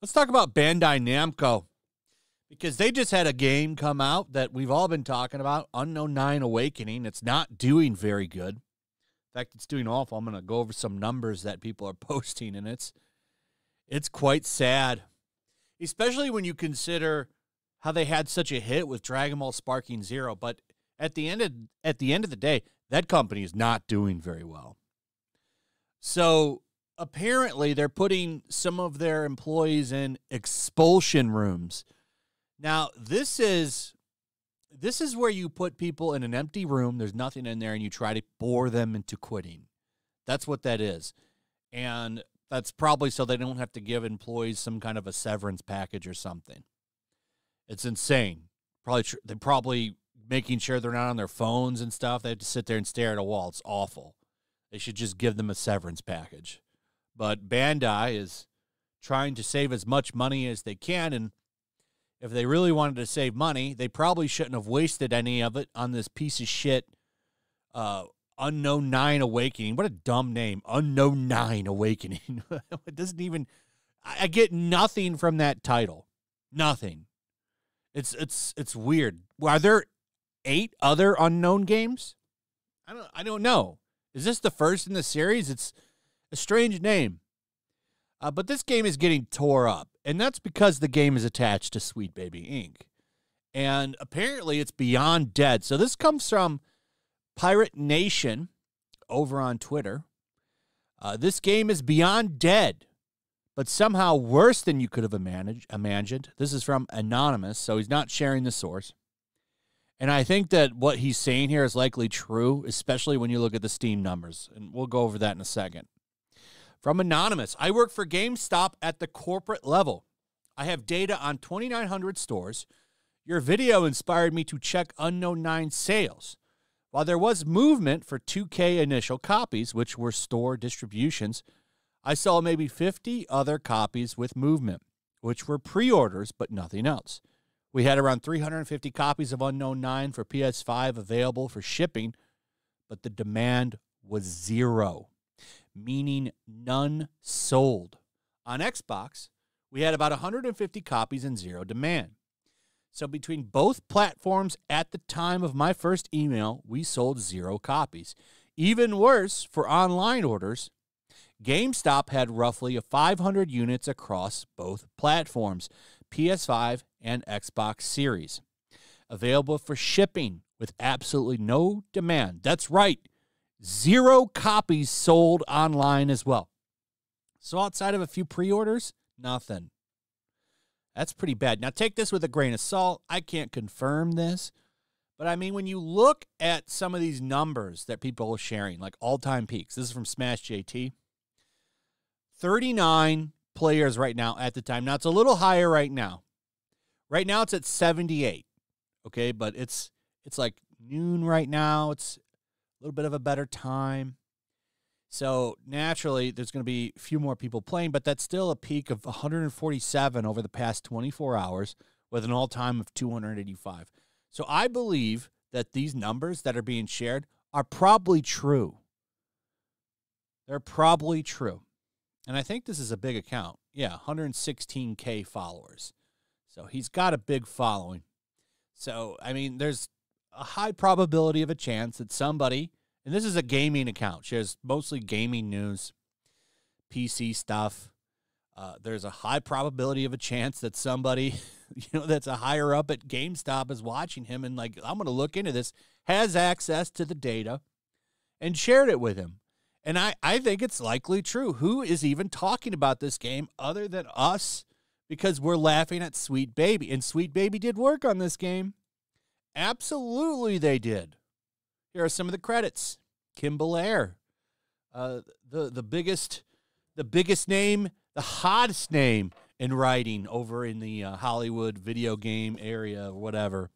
Let's talk about Bandai Namco, because they just had a game come out that we've all been talking about, Unknown 9 Awakening. It's not doing very good. In fact, it's doing awful. I'm going to go over some numbers that people are posting, and it's quite sad, especially when you consider how they had such a hit with Dragon Ball Sparking Zero. But at the end of the day, that company is not doing very well. So apparently they're putting some of their employees in expulsion rooms. Now, this is where you put people in an empty room, there's nothing in there, and you try to bore them into quitting. That's what that is. And that's probably so they don't have to give employees some kind of a severance package or something. It's insane. They're probably making sure they're not on their phones and stuff. They have to sit there and stare at a wall. It's awful. They should just give them a severance package. But Bandai is trying to save as much money as they can, and if they really wanted to save money, they probably shouldn't have wasted any of it on this piece of shit Unknown 9 Awakening. What a dumb name, Unknown 9 Awakening. It doesn't even, I get nothing from that title. Nothing. It's weird. Are there 8 other Unknown games? I don't know. Is this the first in the series? It's a strange name. But this game is getting tore up, and that's because the game is attached to Sweet Baby Inc. And apparently it's beyond dead. So this comes from Pirate Nation over on Twitter. This game is beyond dead, but somehow worse than you could have imagined. This is from Anonymous, so he's not sharing the source. And I think that what he's saying here is likely true, especially when you look at the Steam numbers. And we'll go over that in a second. From Anonymous, I work for GameStop at the corporate level. I have data on 2,900 stores. Your video inspired me to check Unknown 9 sales. While there was movement for 2K initial copies, which were store distributions, I saw maybe 50 other copies with movement, which were pre-orders but nothing else. We had around 350 copies of Unknown 9 for PS5 available for shipping, but the demand was 0. Meaning none sold. On Xbox, we had about 150 copies and 0 demand. So between both platforms at the time of my first email, we sold 0 copies. Even worse, for online orders, GameStop had roughly 500 units across both platforms, PS5 and Xbox Series, available for shipping with absolutely no demand. That's right. 0 copies sold online as well. So outside of a few pre-orders, nothing. That's pretty bad. Now take this with a grain of salt. I can't confirm this. But I mean, when you look at some of these numbers that people are sharing, like all-time peaks. This is from Smash JT. 39 players right now at the time. Now it's a little higher right now. Right now it's at 78. Okay, but it's like noon right now. It's a little bit of a better time. So naturally, there's going to be a few more people playing, but that's still a peak of 147 over the past 24 hours with an all-time of 285. So I believe that these numbers that are being shared are probably true. They're probably true. And I think this is a big account. Yeah, 116K followers. So he's got a big following. So, I mean, there's a high probability of a chance that somebody, and this is a gaming account, shares mostly gaming news, PC stuff. There's a high probability of a chance that somebody, that's a higher up at GameStop is watching him and like, I'm going to look into this, has access to the data and shared it with him. And I think it's likely true. Who is even talking about this game other than us? Because we're laughing at Sweet Baby. And Sweet Baby did work on this game. Absolutely they did. Here are some of the credits. Kim Belair. The biggest name, the hottest name in writing over in the Hollywood video game area or whatever.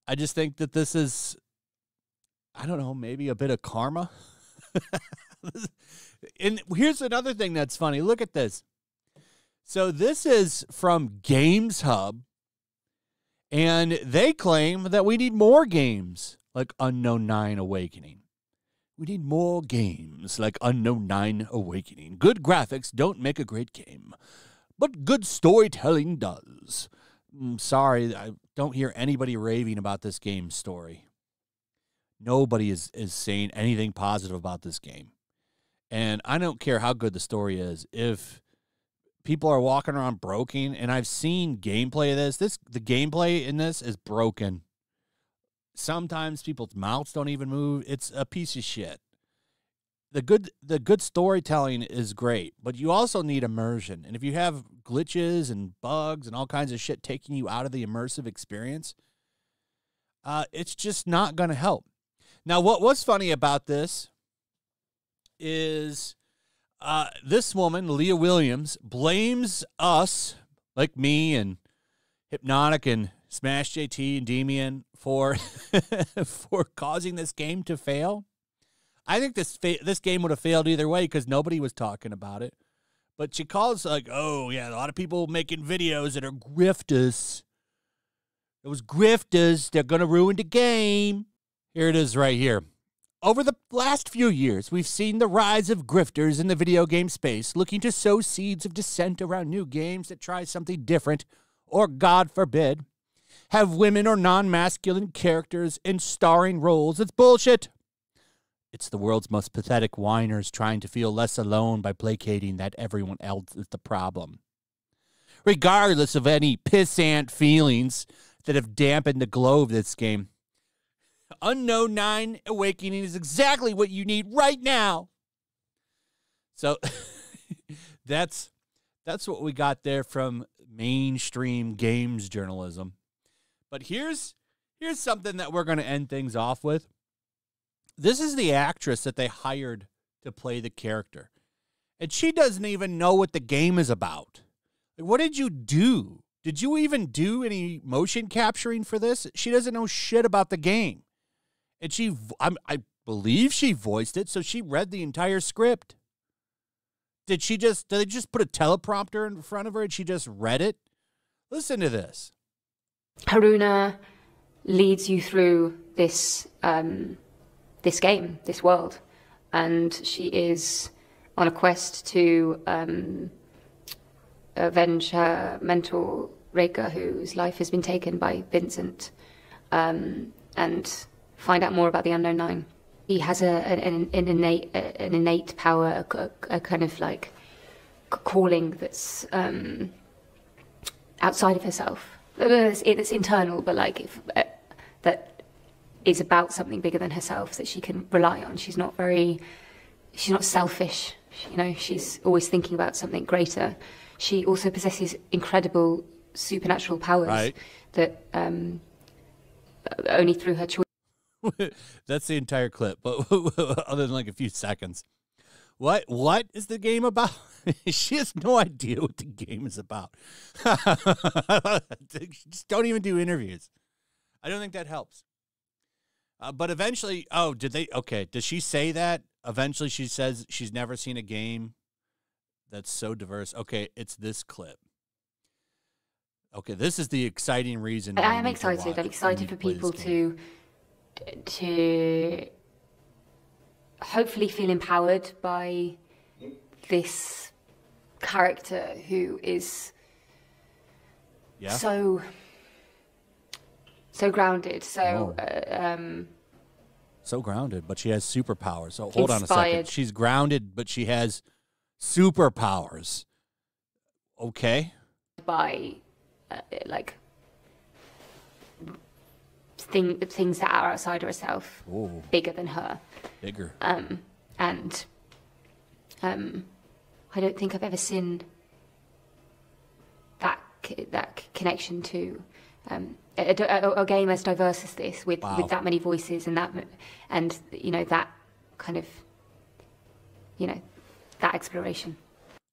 I just think that this is, I don't know, maybe a bit of karma. And here's another thing that's funny. Look at this. So this is from Games Hub, and they claim that we need more games like Unknown 9 Awakening. We need more games like Unknown 9 Awakening. Good graphics don't make a great game, but good storytelling does. Sorry, I don't hear anybody raving about this game's story. Nobody is saying anything positive about this game. And I don't care how good the story is. If people are walking around broken, and I've seen gameplay of this, the gameplay in this is broken. Sometimes people's mouths don't even move. It's a piece of shit. The good storytelling is great, but you also need immersion. And if you have glitches and bugs and all kinds of shit taking you out of the immersive experience, it's just not going to help. Now, what was funny about this is this woman, Leah Williams, blames us, like me and Hypnotic and Smash JT and Demian, for for causing this game to fail. I think this game would have failed either way because nobody was talking about it. But she calls like, oh, yeah, a lot of people making videos that are grifters. Those grifters, they're going to ruin the game. Here it is right here. Over the last few years, we've seen the rise of grifters in the video game space looking to sow seeds of dissent around new games that try something different or, God forbid, have women or non-masculine characters in starring roles. It's bullshit. It's the world's most pathetic whiners trying to feel less alone by placating that everyone else is the problem. Regardless of any pissant feelings that have dampened the glow of this game, Unknown 9 Awakening is exactly what you need right now. So that's what we got there from mainstream games journalism. But here's something that we're going to end things off with. This is the actress that they hired to play the character. And she doesn't even know what the game is about. Like, what did you do? Did you even do any motion capturing for this? She doesn't know shit about the game. And I believe she voiced it, so she read the entire script. Did they just put a teleprompter in front of her and she just read it? Listen to this. Haruna leads you through this this game, this world, and she is on a quest to avenge her mentor Reka, whose life has been taken by Vincent, and find out more about the Unknown 9. He has an innate power, a kind of like calling that's outside of herself. It's internal, but like that is about something bigger than herself that she can rely on. She's not selfish. You know, she's always thinking about something greater. She also possesses incredible supernatural powers, right, that only through her choice. That's the entire clip, but other than like a few seconds. What is the game about? She has no idea what the game is about. Just don't even do interviews. I don't think that helps. But eventually, does she say that? Eventually she says she's never seen a game that's so diverse. Okay, it's this clip. Okay, this is the exciting reason. I am excited. I'm excited for people to hopefully feel empowered by this character who is so grounded, so grounded, but she has superpowers. So hold on a second. She's grounded, but she has superpowers. Okay. By like things that are outside herself, bigger than her. Bigger. And I don't think I've ever seen that connection to a game as diverse as this, with that many voices and that kind of that exploration.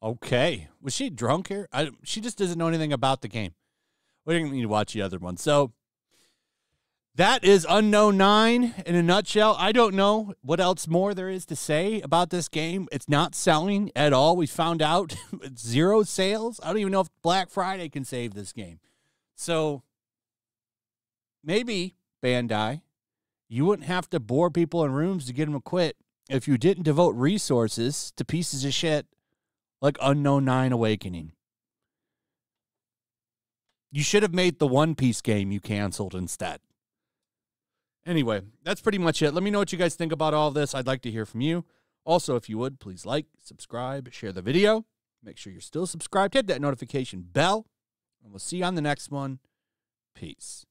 Okay, was she drunk here? She just doesn't know anything about the game. We didn't need to watch the other one. So that is Unknown 9 in a nutshell. I don't know what else more there is to say about this game. It's not selling at all. We found out it's 0 sales. I don't even know if Black Friday can save this game. So maybe Bandai You wouldn't have to bore people in rooms to get them to quit if you didn't devote resources to pieces of shit like Unknown 9 Awakening. You should have made the One Piece game you canceled instead. Anyway, that's pretty much it. Let me know what you guys think about all this. I'd like to hear from you. Also, if you would, please like, subscribe, share the video. Make sure you're still subscribed. Hit that notification bell. And we'll see you on the next one. Peace.